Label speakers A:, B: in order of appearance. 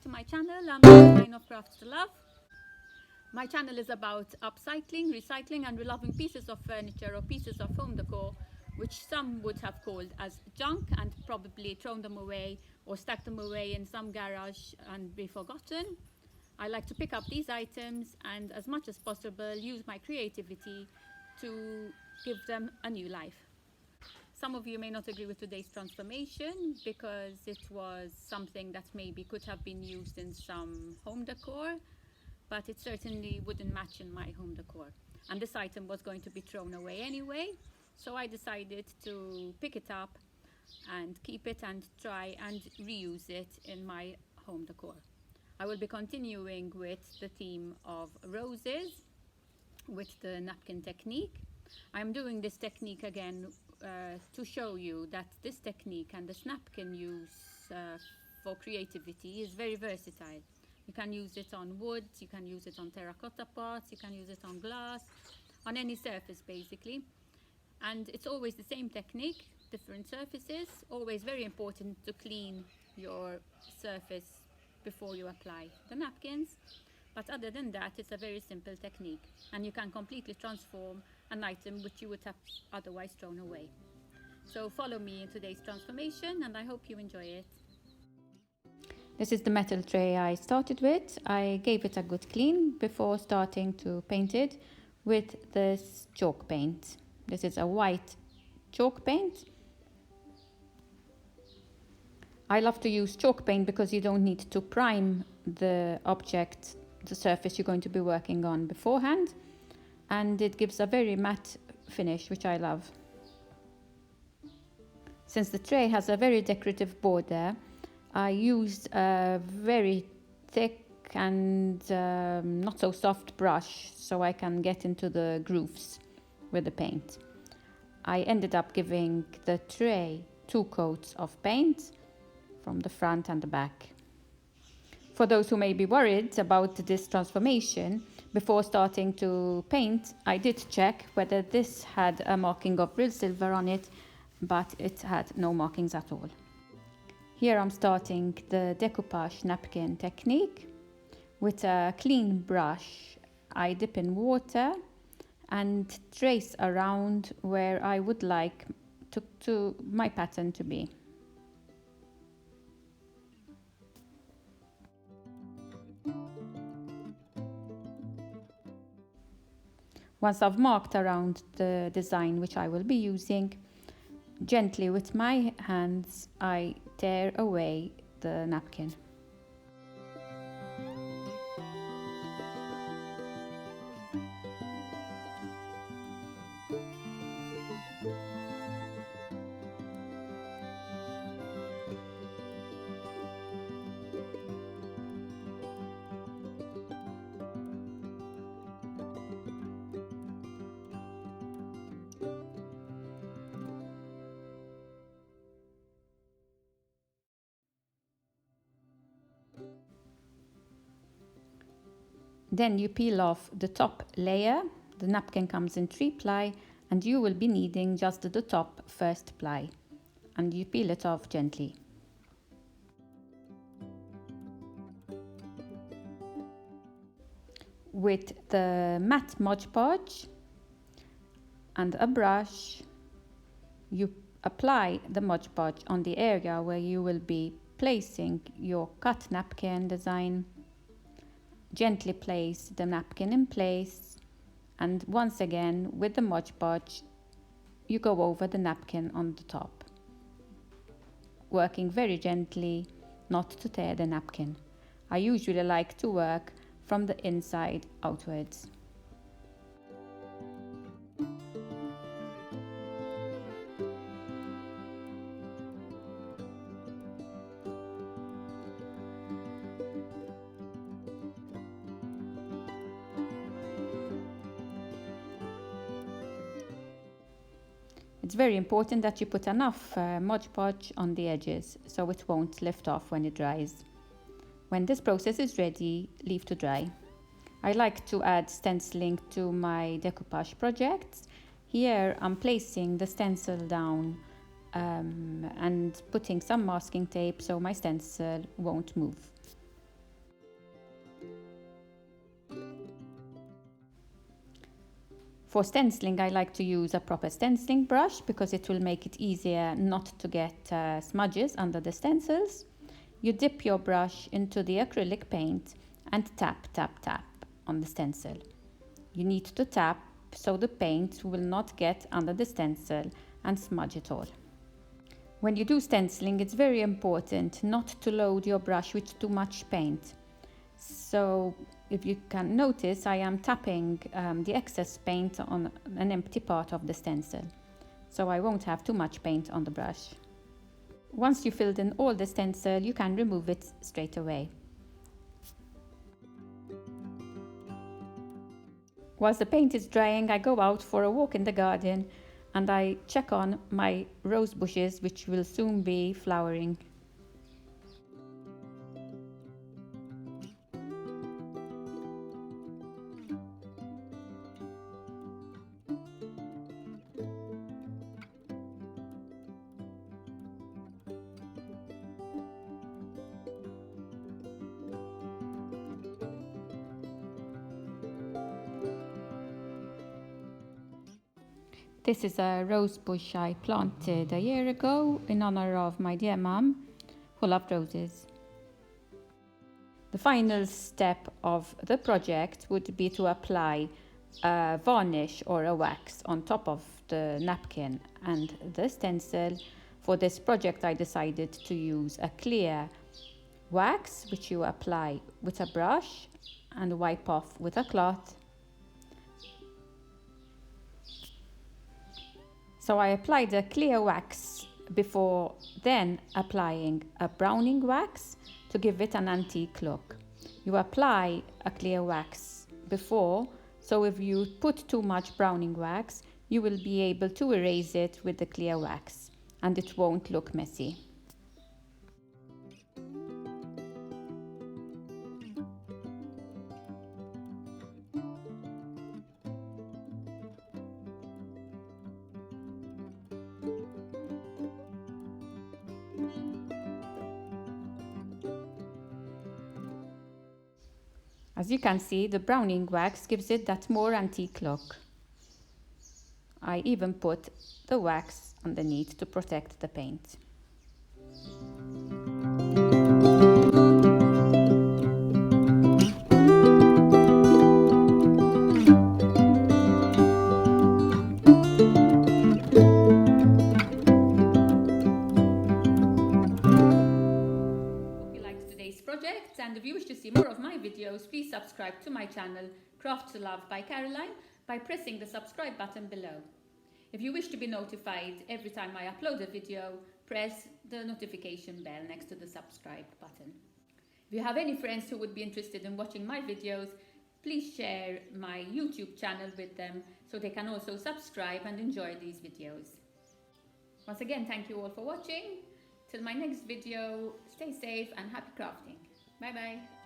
A: to my channel. I'm Design of Crafts to Love. My channel is about upcycling, recycling and reloving pieces of furniture or pieces of home decor which some would have called as junk and probably thrown them away or stacked them away in some garage and be forgotten. I like to pick up these items and as much as possible use my creativity to give them a new life. Some of you may not agree with today's transformation because it was something that maybe could have been used in some home decor, but it certainly wouldn't match in my home decor. And this item was going to be thrown away anyway, so I decided to pick it up and keep it and try and reuse it in my home decor. I will be continuing with the theme of roses with the napkin technique. I'm doing this technique again to show you that this technique and this napkin use for creativity is very versatile. You can use it on wood, you can use it on terracotta pots, you can use it on glass, on any surface basically. And it's always the same technique, different surfaces. Always very important to clean your surface before you apply the napkins. But other than that, it's a very simple technique and you can completely transform an item which you would have otherwise thrown away. So follow me in today's transformation and I hope you enjoy it. This is the metal tray I started with. I gave it a good clean before starting to paint it with this chalk paint. This is a white chalk paint. I love to use chalk paint because you don't need to prime the object, the surface you're going to be working on beforehand, and it gives a very matte finish, which I love. Since the tray has a very decorative border, I used a very thick and not so soft brush so I can get into the grooves with the paint. I ended up giving the tray 2 coats of paint from the front and the back. For those who may be worried about this transformation, before starting to paint, I did check whether this had a marking of real silver on it, but it had no markings at all. Here I'm starting the decoupage napkin technique. With a clean brush, I dip in water and trace around where I would like to my pattern to be. Once I've marked around the design which I will be using, gently with my hands I tear away the napkin. Then you peel off the top layer. The napkin comes in 3 ply and you will be needing just the top first ply, and you peel it off gently. With the matte Mod Podge and a brush, you apply the Mod Podge on the area where you will be placing your cut napkin design. Gently place the napkin in place, and once again with the Mod Podge you go over the napkin on the top, working very gently not to tear the napkin. I usually like to work from the inside outwards. It's very important that you put enough Mod Podge on the edges so it won't lift off when it dries. When this process is ready, leave to dry. I like to add stenciling to my decoupage projects. Here I'm placing the stencil down and putting some masking tape so my stencil won't move. For stenciling, I like to use a proper stenciling brush because it will make it easier not to get smudges under the stencils. You dip your brush into the acrylic paint and tap, tap, tap on the stencil. You need to tap so the paint will not get under the stencil and smudge it all. When you do stenciling, it's very important not to load your brush with too much paint. So if you can notice, I am tapping the excess paint on an empty part of the stencil, so I won't have too much paint on the brush. Once you filled in all the stencil, you can remove it straight away. Whilst the paint is drying, I go out for a walk in the garden and I check on my rose bushes, which will soon be flowering. This is a rose bush I planted a year ago in honor of my dear mum, who loved roses. The final step of the project would be to apply a varnish or a wax on top of the napkin and the stencil. For this project, I decided to use a clear wax, which you apply with a brush and wipe off with a cloth. So I applied a clear wax before then applying a browning wax to give it an antique look. You apply a clear wax before, so if you put too much browning wax, you will be able to erase it with the clear wax and it won't look messy. As you can see, the browning wax gives it that more antique look. I even put the wax underneath to protect the paint. Projects, and if you wish to see more of my videos, please subscribe to my channel Crafts to Love by Caroline by pressing the subscribe button below. If you wish to be notified every time I upload a video, press the notification bell next to the subscribe button. If you have any friends who would be interested in watching my videos, please share my YouTube channel with them so they can also subscribe and enjoy these videos. Once again, thank you all for watching. Till my next video, stay safe and happy crafting. Bye bye.